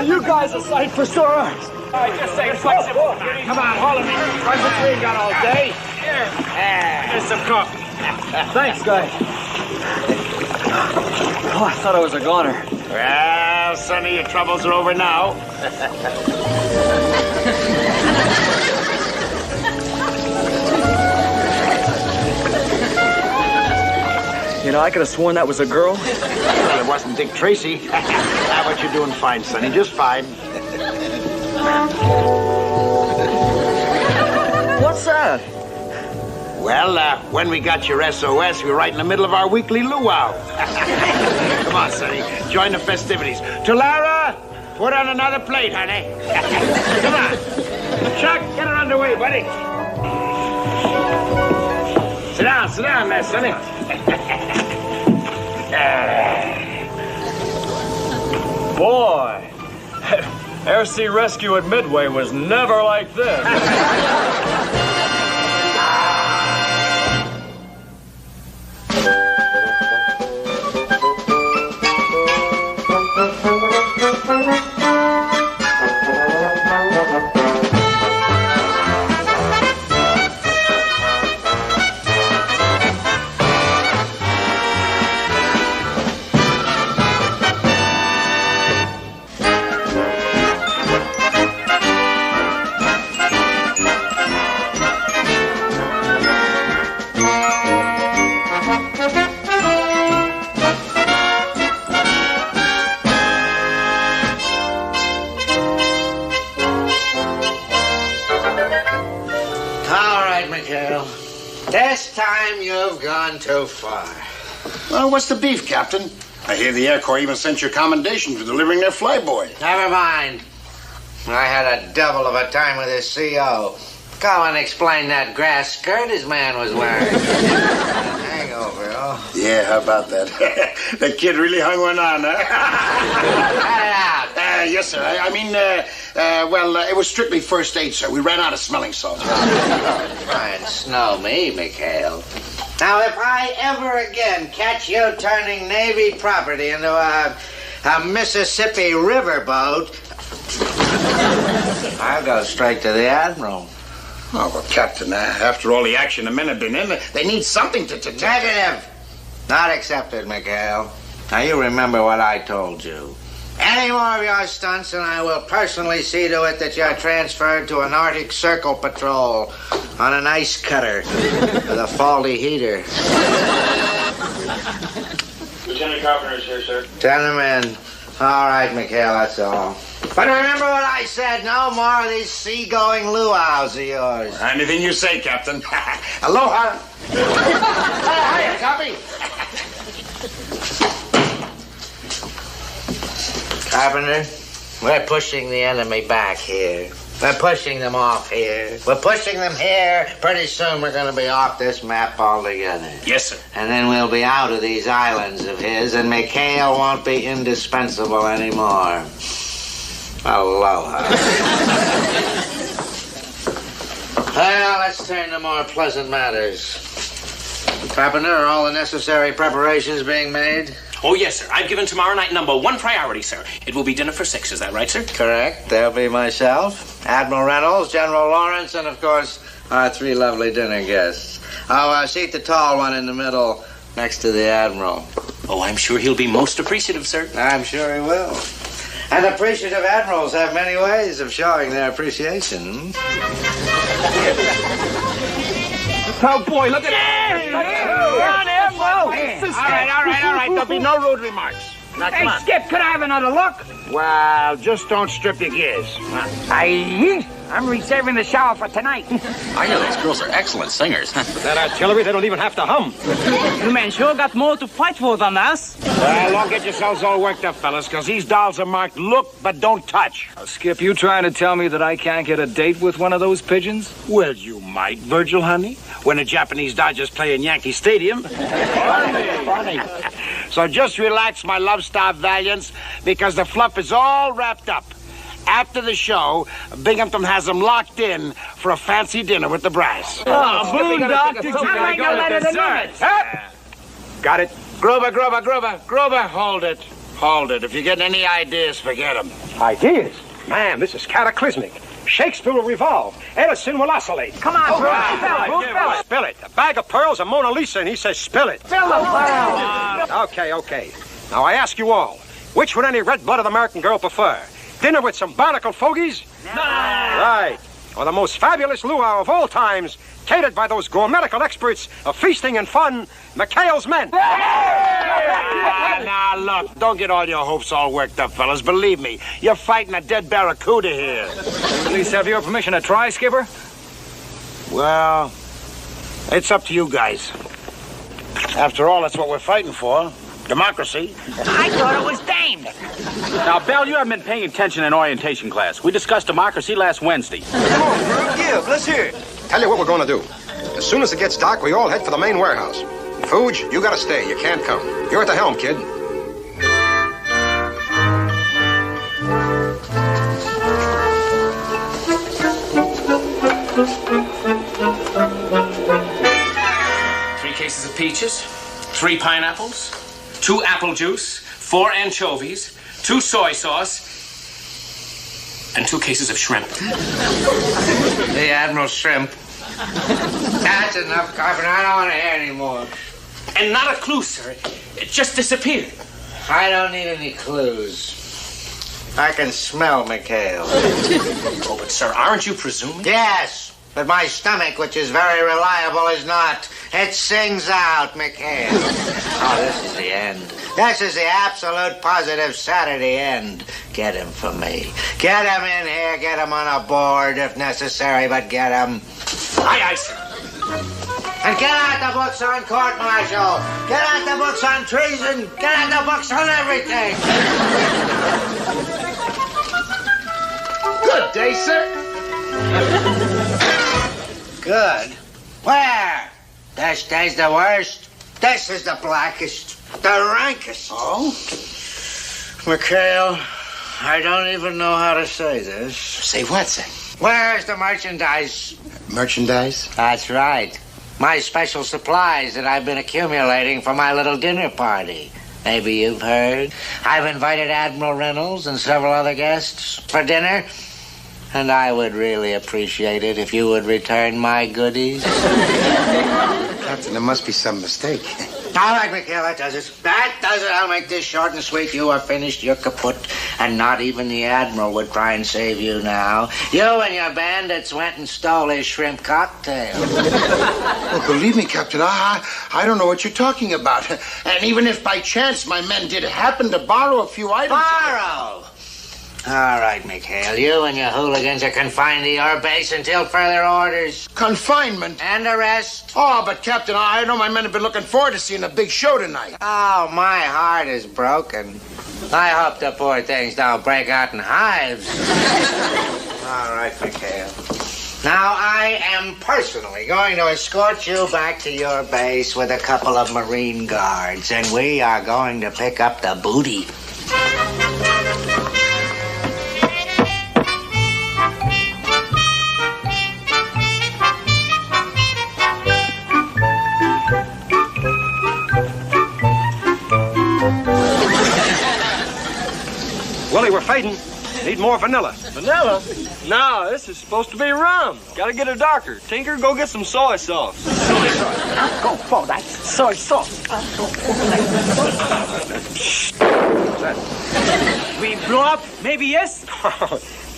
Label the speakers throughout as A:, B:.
A: Are you guys a sight for sore eyes?
B: I just say flexible.
A: Come on, hold it. That's what we ain't got all day.
B: Here. Here's some coffee.
A: Thanks, guys. Oh, I thought I was a goner.
C: Well, Sonny, your troubles are over now.
A: You know, I could have sworn that was a girl.
C: Well, it wasn't Dick Tracy. How about you doing fine, Sonny? Just fine.
A: What's that?
C: Well, when we got your SOS, we were right in the middle of our weekly luau. Come on, Sonny. Join the festivities. Tulara, put on another plate, honey. Come on. Chuck, get her underway, buddy. Sit down there, Sonny.
A: Boy, Air Sea Rescue at Midway was never like this.
D: This time you've gone too far.
E: Well, what's the beef, Captain? I hear the Air Corps even sent you a commendation for delivering their flyboy.
D: Never mind. I had a devil of a time with his CO. Go and explain that grass skirt his man was wearing. Hangover, oh.
E: Yeah, how about that? That kid really hung one on, huh?
D: Cut it out.
E: Yes, sir. It was strictly first aid, sir. We ran out of smelling salts.
D: Try and snow me, McHale. Now, if I ever again catch you turning Navy property into a Mississippi riverboat, I'll go straight to the Admiral.
E: Oh, well, Captain, after all the action the men have been in, they need something to...
D: Negative. Not accepted, McHale. Now, you remember what I told you. Any more of your stunts, and I will personally see to it that you're transferred to an Arctic Circle patrol on an ice cutter with a faulty heater.
F: Lieutenant Carpenter is here, sir.
D: Send him in. All right, McHale, that's all. But remember what I said, no more of these seagoing luau's of yours.
E: Anything you say, Captain. Aloha. Hiya, copy.
D: Carpenter, we're pushing the enemy back here. We're pushing them off here. We're pushing them here. Pretty soon we're going to be off this map altogether.
C: Yes, sir.
D: And then we'll be out of these islands of his, and McHale won't be indispensable anymore. Aloha. Well, let's turn to more pleasant matters. Carpenter, are all the necessary preparations being made?
B: Oh, yes, sir. I've given tomorrow night #1 priority, sir. It will be dinner for 6. Is that right, sir?
D: Correct. There'll be myself, Admiral Reynolds, General Lawrence, and, of course, our 3 lovely dinner guests. I'll seat the tall one in the middle next to the Admiral.
B: Oh, I'm sure he'll be most appreciative, sir.
D: I'm sure he will. And appreciative admirals have many ways of showing their appreciation.
C: Oh, boy, look at that. All right. There'll be no rude remarks. Now, come on.
G: Skip, could I have another look?
C: Well, just don't strip your gears.
G: I'm reserving the shower for tonight.
H: I know these girls are excellent singers.
A: That artillery, they don't even have to hum.
G: You men sure got more to fight for than us.
C: Well, don't get yourselves all worked up, fellas, because these dolls are marked look, but don't touch.
A: Skip, you trying to tell me that I can't get a date with one of those pigeons?
C: Well, you might, Virgil, honey, when the Japanese Dodgers play in Yankee Stadium. Funny. So just relax, my love-starved valiants, because the fluff is all wrapped up. After the show, Binghamton has them locked in for a fancy dinner with the brass.
G: Oh, Boondock, did you make a letter to
C: Got it. Grover, hold it. Hold it. If you get any ideas, forget them.
I: Ideas? Man, this is cataclysmic. Shakespeare will revolve. Edison will oscillate.
G: Come on, bro.
I: Spill it. A bag of pearls, a Mona Lisa, and he says spill it.
G: Spill the pearls.
I: Okay. Now, I ask you all, which would any red-blooded American girl prefer? Dinner with some barnacle fogies?
G: No.
I: Right. Or the most fabulous luau of all times, catered by those gourmetical experts of feasting and fun, McHale's men.
C: Now, look, don't get all your hopes all worked up, fellas. Believe me, you're fighting a dead barracuda here.
H: At least have your permission to try, Skipper?
C: Well, it's up to you guys. After all, that's what we're fighting for. Democracy.
G: I thought it was Dane.
H: Now, Belle, you haven't been paying attention in orientation class. We discussed democracy last Wednesday.
J: Come on, bro. Yeah, let's hear it. Tell you what we're going to do. As soon as it gets dark, we all head for the main warehouse. Fuge, you got to stay. You can't come. You're at the helm, kid.
B: Three cases of peaches, 3 pineapples, 2 apple juice, 4 anchovies, 2 soy sauce, and 2 cases of shrimp.
D: The Admiral shrimp. That's enough, Carpenter. I don't want to hear any more.
B: And not a clue, sir. It just disappeared.
D: I don't need any clues. I can smell McHale.
B: Oh, but sir, aren't you presuming?
D: Yes, but my stomach, which is very reliable, is not. It sings out, McHale. Oh, this is the end. This is the absolute positive Saturday end. Get him for me. Get him in here. Get him on a board if necessary, but get him.
B: Aye, sir.
D: And get out the books on court-martial. Get out the books on treason. Get out the books on everything.
E: Good day, sir.
D: Good. Where? This day's the worst. This is the blackest. The rankest.
E: Oh?
D: McHale, I don't even know how to say this.
E: Say what, sir?
D: Where's the merchandise?
E: Merchandise?
D: That's right. My special supplies that I've been accumulating for my little dinner party. Maybe you've heard. I've invited Admiral Reynolds and several other guests for dinner. And I would really appreciate it if you would return my goodies.
E: Captain, there must be some mistake.
D: All right, McHale, that does it. That does it. I'll make this short and sweet. You are finished. You're kaput. And not even the Admiral would try and save you now. You and your bandits went and stole his shrimp cocktail.
E: Well, believe me, Captain, I don't know what you're talking about. And even if by chance my men did happen to borrow a few items...
D: Borrow! All right, McHale, you and your hooligans are confined to your base until further orders.
E: Confinement?
D: And arrest.
E: Oh, but Captain, I know my men have been looking forward to seeing a big show tonight.
D: Oh, my heart is broken. I hope the poor things don't break out in hives. All right, McHale. Now, I am personally going to escort you back to your base with a couple of Marine guards, and we are going to pick up the booty.
I: Willie, we're fading. Need more vanilla.
A: Vanilla? No, this is supposed to be rum. Gotta get it darker. Tinker, go get some soy sauce.
G: Go for that soy sauce. We blow up? Maybe yes?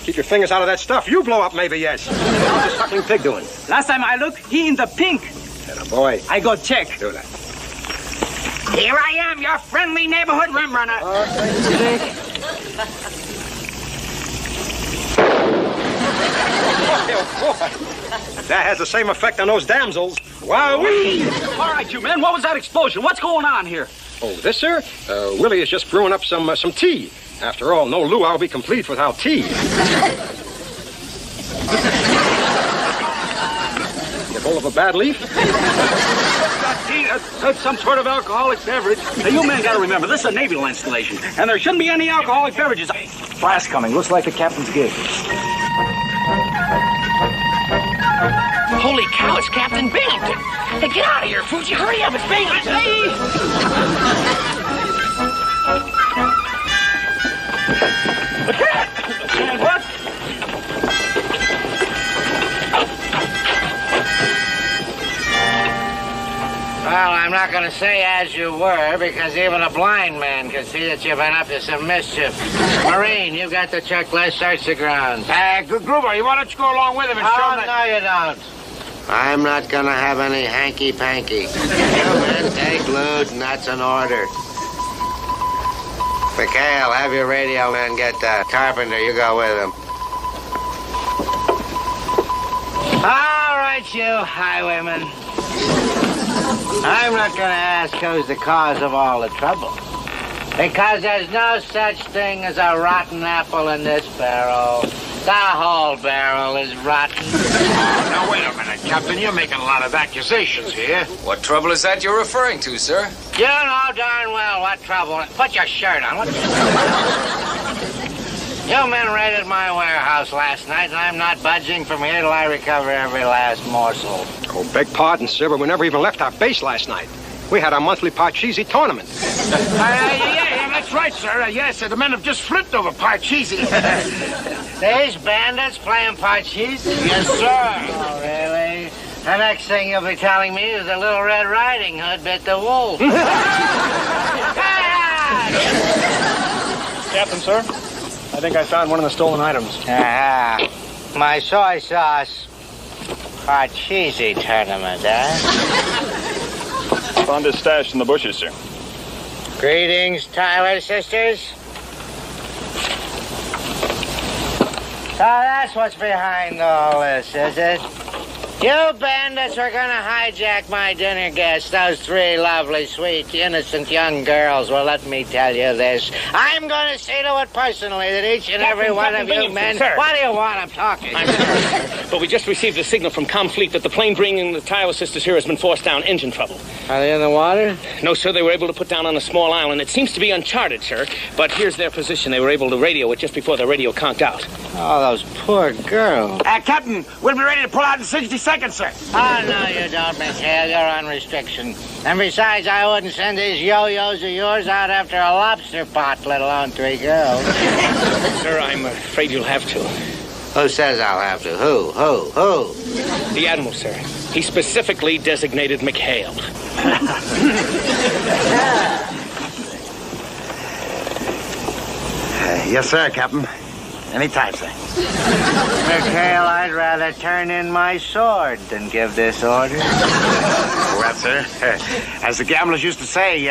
I: Keep your fingers out of that stuff. You blow up, maybe, yes. How's the suckling pig doing?
G: Last time I looked, he in the pink.
I: Atta boy.
G: I go check.
I: Do that.
G: Here I am, your friendly neighborhood rum runner.
I: That has the same effect on those damsels. Wowee!
H: All right, you men, what was that explosion? What's going on here?
I: Oh, this, sir? Willie is just brewing up some tea. After all, no luau will be complete without tea. Get hold of a bad leaf?
H: That's some sort of alcoholic beverage. Now, you men got to remember, this is a naval installation, and there shouldn't be any alcoholic beverages. Blast coming. Looks like the captain's gig.
G: Holy cow, it's Captain Binghamton. Hey, get out of here, Fuji. Hurry up, it's Binghamton.
H: What?
D: Well, I'm not going to say as you were, because even a blind man can see that you've been up to some mischief. Marine, you got the checklist. Search the grounds.
C: Gruber, why don't you go along with him and show him
D: No, you don't. I'm not going to have any hanky-panky. You men take loot, and that's an order. McHale, have your radio man get Carpenter. You go with him. All right, you highwaymen. I'm not going to ask who's the cause of all the trouble. Because there's no such thing as a rotten apple in this barrel. The whole barrel is rotten.
C: Now, wait a minute, Captain. You're making a lot of accusations here.
K: What trouble is that you're referring to, sir?
D: You know darn well what trouble. Put your shirt on. You men raided my warehouse last night, and I'm not budging from here till I recover every last morsel.
J: Oh, beg pardon, sir, but we never even left our base last night. We had our monthly Parcheesi tournament.
C: Yeah, that's right, sir. Yes, the men have just flipped over Parcheesi.
D: These bandits playing Parcheesi?
C: Yes, sir.
D: Oh, really? The next thing you'll be telling me is the Little Red Riding Hood bit the wolf.
F: Captain, sir, I think I found one of the stolen items.
D: My soy sauce Parcheesi tournament, eh?
F: Found his stash in the bushes, sir.
D: Greetings, Tyler sisters. So that's what's behind all this, is it? You bandits are gonna hijack my dinner guests, those three lovely, sweet, innocent young girls. Well, let me tell you this. I'm gonna see to it personally that each and every one of you men...
B: Sir.
D: What do you want? I'm talking.
B: I'm sorry, but we just received a signal from Comfleet that the plane bringing the Tyler sisters here has been forced down. Engine trouble.
D: Are they in the water?
B: No, sir, they were able to put down on a small island. It seems to be uncharted, sir, but here's their position. They were able to radio it just before the radio conked out.
D: Oh, those poor girls.
C: Captain, we'll be ready to pull out in 60 seconds, sir.
D: Oh, no, you don't, McHale. You're on restriction. And besides, I wouldn't send these yo-yos of yours out after a lobster pot, let alone three girls.
B: Sir, I'm afraid you'll have to.
D: Who says I'll have to? Who?
B: The Admiral, sir. He specifically designated McHale.
C: Yes, sir, Captain. Anytime, sir.
D: McHale, I'd rather turn in my sword than give this order.
C: Well, sir, as the gamblers used to say,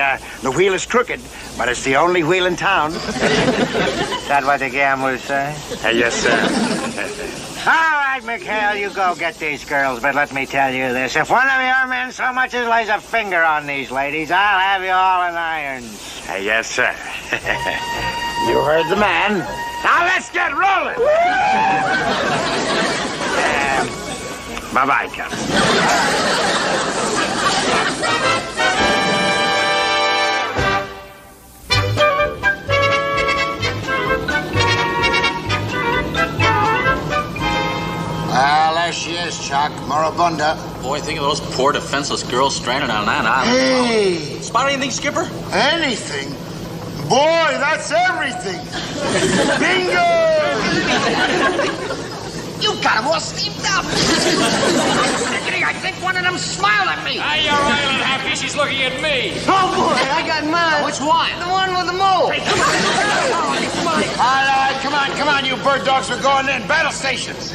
C: the wheel is crooked, but it's the only wheel in town.
D: Is that what the gamblers say?
C: Yes, sir.
D: All right, McHale, you go get these girls, but let me tell you this. If one of your men so much as lays a finger on these ladies, I'll have you all in irons.
C: Yes, sir. You heard the man. Now let's get rolling. Bye-bye, Captain.
E: There she is, Chuck. Moribunda.
L: Boy, think of those poor defenseless girls stranded on that island.
E: Hey!
L: Spot anything, Skipper?
E: Anything? Boy, that's everything. Bingo!
G: You got him all steamed up. I think one of them smiled at me.
A: Hey, you're island happy. She's looking at me.
G: Oh, boy, I got mine. Which one? The one with the mole. Hey, come on.
C: All right, come on, you bird dogs. We're going in. Battle stations.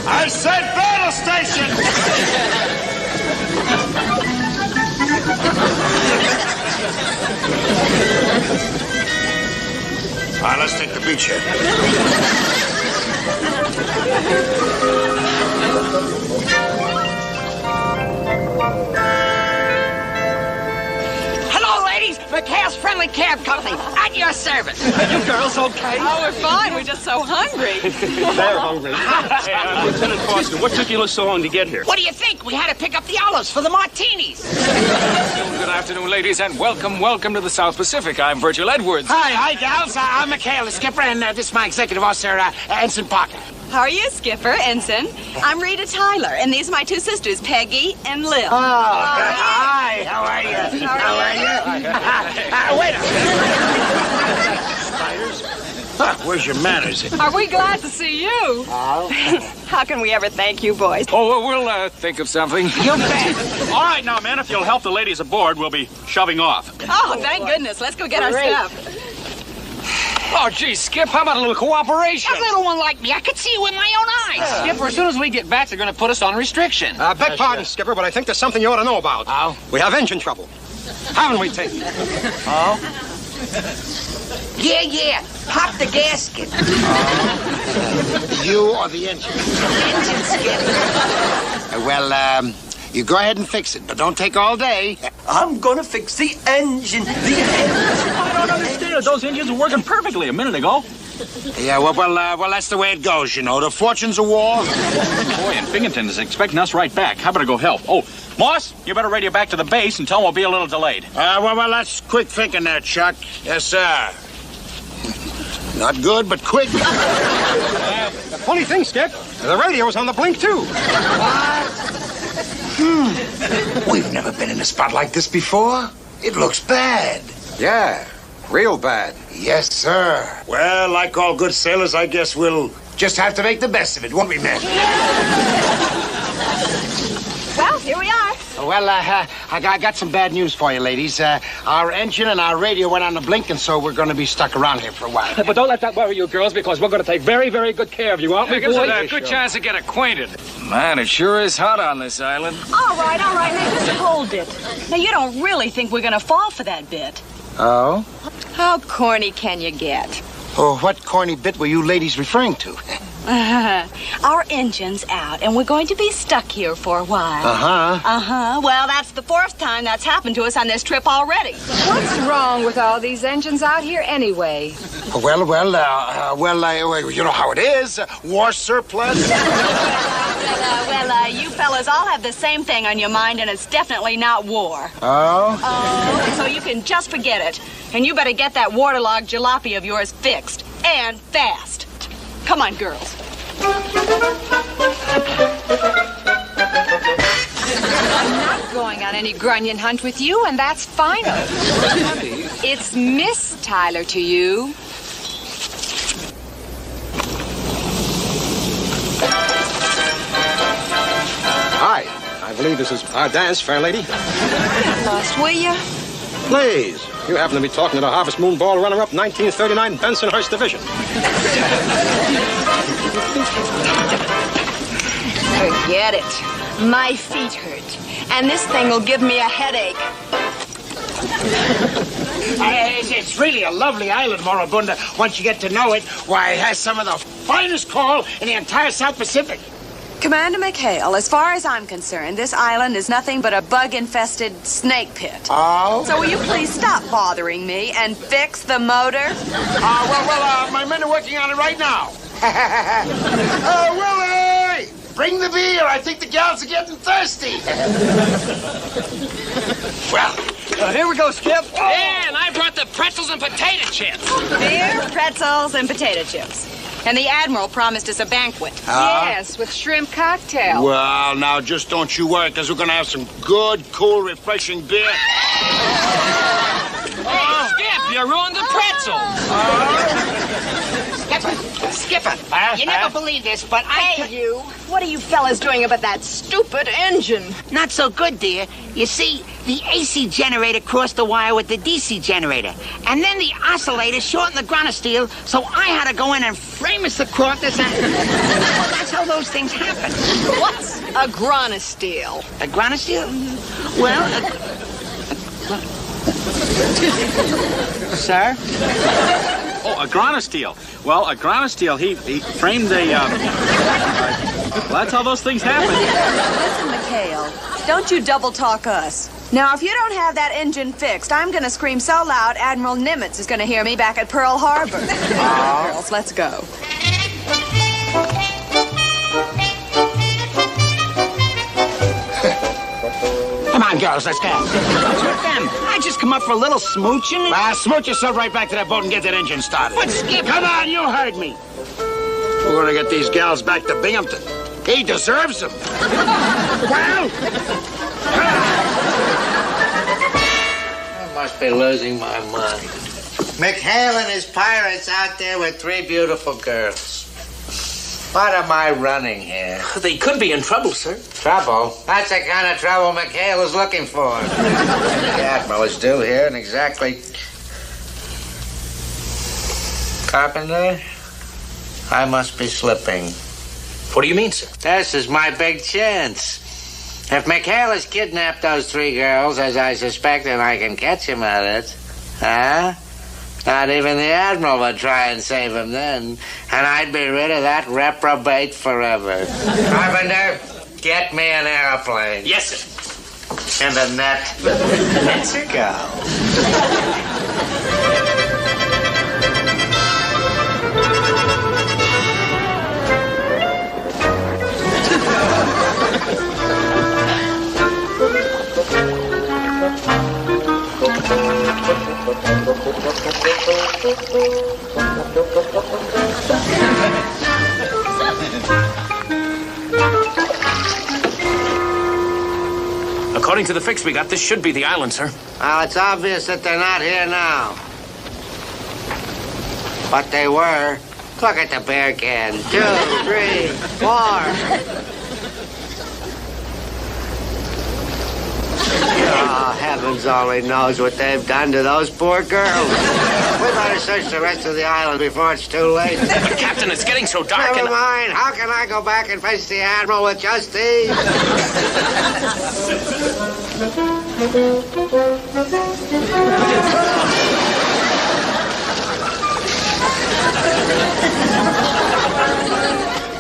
C: I said battle station! All right, let's take the beach here.
G: Hello, ladies. McHale's Friendly Cab Company. At your service.
H: Are you girls okay?
M: Oh, we're fine. We're just so hungry.
H: They're hungry. Hey, Lieutenant Foster, what took you so long to get here?
G: What do you think? We had to pick up the olives for the martinis.
K: Good afternoon, ladies, and welcome to the South Pacific. I'm Virgil Edwards.
C: Hi, gals. I'm McHale, the skipper, and this is my executive officer, Ensign Parker.
M: How are you, Skipper, Ensign? I'm Rita Tyler, and these are my two sisters, Peggy and Lil.
C: Oh, hi. How are you?
M: How are you?
C: Wait a minute. Spiders? Huh, where's your manners?
M: Are we glad to see you?
C: Oh.
M: How can we ever thank you, boys?
K: Oh, we'll think of something.
C: You bet.
H: All right, now, men, if you'll help the ladies aboard, we'll be shoving off.
M: Oh, thank goodness. Let's go get our stuff.
K: Oh, gee, Skip, how about a little cooperation?
G: A little one like me, I could see you with my own eyes.
L: Skipper, as soon as we get back, they're going to put us on restriction.
J: Beg pardon, Skipper, but I think there's something you ought to know about.
L: Oh?
J: We have engine trouble. Haven't we, Tate?
L: Oh?
G: Yeah. Pop the gasket.
C: You or the engine?
G: Engine, Skip.
C: Well, you go ahead and fix it, but don't take all day.
N: I'm gonna fix the engine.
H: I don't understand. Those engines were working perfectly a minute ago.
C: Yeah, well, that's the way it goes, you know. The fortunes of war.
H: Boy, and Binghamton is expecting us right back. How about I go help? Oh, Moss, you better radio back to the base and tell them we'll be a little delayed.
C: Well, that's quick thinking there, Chuck. Yes, sir. Not good, but quick.
J: The funny thing, Skip, the radio's on the blink, too.
E: We've never been in a spot like this before. It looks bad.
J: Yeah, real bad.
E: Yes, sir. Well, like all good sailors, I guess we'll just have to make the best of it, won't we, men?
M: Well, here we are.
C: Well, I got some bad news for you, ladies. Our engine and our radio went on the blink, and so we're going to be stuck around here for a while.
H: But don't let that worry you, girls, because we're going to take very, very good care of you, aren't we?
K: It gives us a good chance to get acquainted. Man, it sure is hot on this island.
M: All right. Now, just hold it. Now, you don't really think we're going to fall for that bit.
C: Oh?
M: How corny can you get?
C: Oh, what corny bit were you ladies referring to?
M: Our engine's out, and we're going to be stuck here for a while.
C: Uh-huh.
M: Well, that's the fourth time that's happened to us on this trip already.
O: What's wrong with all these engines out here anyway?
C: Well, you know how it is. War surplus.
M: You fellas all have the same thing on your mind, and it's definitely not war.
C: Oh?
M: So you can just forget it. And you better get that waterlogged jalopy of yours fixed. And fast. Come on, girls.
O: I'm not going on any grunion hunt with you, and that's final. It's Miss Tyler to you.
J: Hi, I believe this is our dance, fair lady.
M: Lost, will you?
J: Please, you happen to be talking to the Harvest Moon Ball runner-up 1939 Bensonhurst Division.
M: Forget it. My feet hurt. And this thing will give me a headache.
C: It's really a lovely island, Moribunda. Once you get to know it, why, it has some of the finest coral in the entire South Pacific.
M: Commander McHale, as far as I'm concerned, this island is nothing but a bug-infested snake pit.
C: Oh?
M: So will you please stop bothering me and fix the motor?
C: My men are working on it right now. Willie! Bring the beer. I think the gals are getting thirsty. Well, here we go, Skip.
B: Yeah, and I brought the pretzels and potato chips.
M: Beer, pretzels, and potato chips. And the Admiral promised us a banquet.
O: Yes, with shrimp cocktail.
C: Well, now, just don't you worry, because we're going to have some good, cool, refreshing beer.
B: Oh, Skip, you ruined the pretzels.
G: Skipper, you never believe this, but
M: You, what are you fellas doing about that stupid engine?
G: Not so good, dear. You see, the AC generator crossed the wire with the DC generator. And then the oscillator shortened the ground of steel, so I had to go in and famous the quarters and... Well, that's how those things happen.
M: What's a granosteel?
G: A granosteel? Well,
C: Sir?
H: Oh, a granosteel. Well, a granosteel, he framed the, well, that's how those things happen.
M: Listen, McHale, don't you double-talk us. Now, if you don't have that engine fixed, I'm going to scream so loud Admiral Nimitz is going to hear me back at Pearl Harbor. Girls, let's go.
C: Come on, girls, let's go.
G: what's with them? I just come up for a little smooching.
C: Smooch yourself right back to that boat and get that engine started.
G: But, Skip...
C: Come on, you heard me. We're gonna get these gals back to Binghamton. He deserves them. Well,
D: I must be losing my mind. McHale and his pirates out there with 3 beautiful girls. What am I running here?
B: They could be in trouble, sir.
D: Trouble? That's the kind of trouble McHale is looking for. The Admiral is due here in exactly... Carpenter? I must be slipping.
B: What do you mean, sir?
D: This is my big chance. If McHale has kidnapped those 3 girls, as I suspect, and I can catch him at it, not even the Admiral would try and save him then, and I'd be rid of that reprobate forever. Carpenter, get me an airplane.
B: Yes, sir.
D: And a net. Let's go.
B: According to the fix we got, this should be the island, sir.
D: Well, it's obvious that they're not here now. But they were. Look at the beer can. 2, 3, 4. Oh, heavens only knows what they've done to those poor girls. We better search the rest of the island before it's too late.
B: But, Captain, it's getting so dark.
D: Never mind. How can I go back and face the Admiral with just these?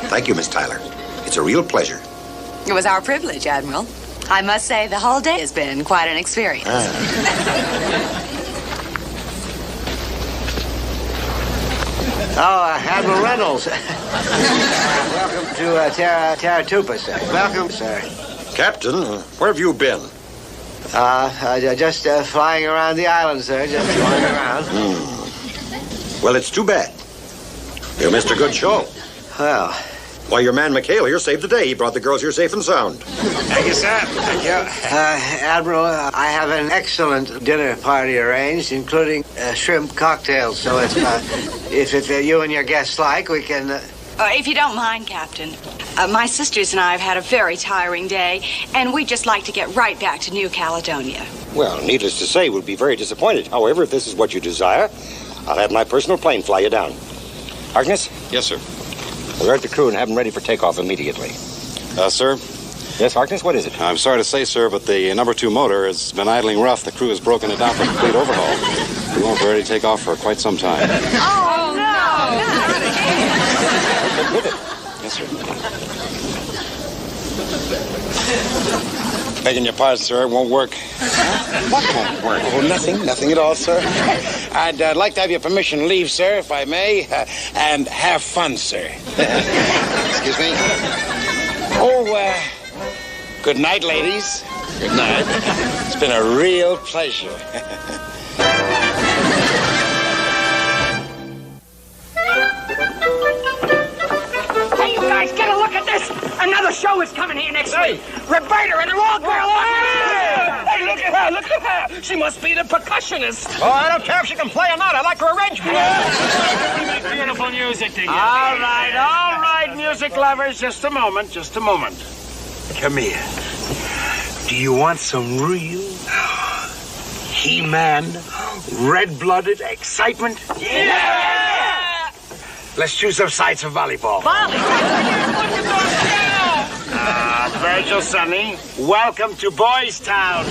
J: Thank you, Miss Tyler. It's a real pleasure.
M: It was our privilege, Admiral. I must say the whole day has been quite an experience.
D: Admiral Reynolds. Welcome to Terratupa, sir. Welcome, sir.
J: Captain, where have you been?
D: Just flying around the island, sir. Just flying around.
J: Well, it's too bad. You missed a good show.
D: Well...
J: Why, your man McHale here saved the day. He brought the girls here safe and sound.
D: Thank you, sir. Thank you. Admiral, I have an excellent dinner party arranged, including shrimp cocktails. So if you and your guests like, we can...
O: If you don't mind, Captain, my sisters and I have had a very tiring day, and we'd just like to get right back to New Caledonia.
J: Well, needless to say, we'll be very disappointed. However, if this is what you desire, I'll have my personal plane fly you down. Harkness?
F: Yes, sir.
J: Alert the crew and have them ready for takeoff immediately.
F: Sir?
J: Yes, Harkness, what is it?
F: I'm sorry to say, sir, but the number 2 motor has been idling rough. The crew has broken it down for a complete overhaul. We won't be ready to take off for quite some time.
O: Oh, no!
J: With it.
F: Yes, sir. Begging your pardon, sir, it won't work.
J: What won't work?
F: Oh, nothing at all, sir.
C: I'd like to have your permission to leave, sir, if I may, and have fun, sir.
F: Excuse me?
C: Oh, good night, ladies. Good night. It's been a real pleasure.
H: Hey, you guys, get a look at this! Another show is coming here next week. Roberta and her all-girl orchestra. Hey, look at her. She must be the percussionist.
I: Oh, I don't care if she can play or not. I like her arrangement.
H: We make beautiful music together.
C: All right, music lovers. Just a moment. Come here. Do you want some real He-Man, red-blooded excitement?
H: Yeah!
C: Let's choose some sides for volleyball. Virgil, Sonny, welcome to Boys Town.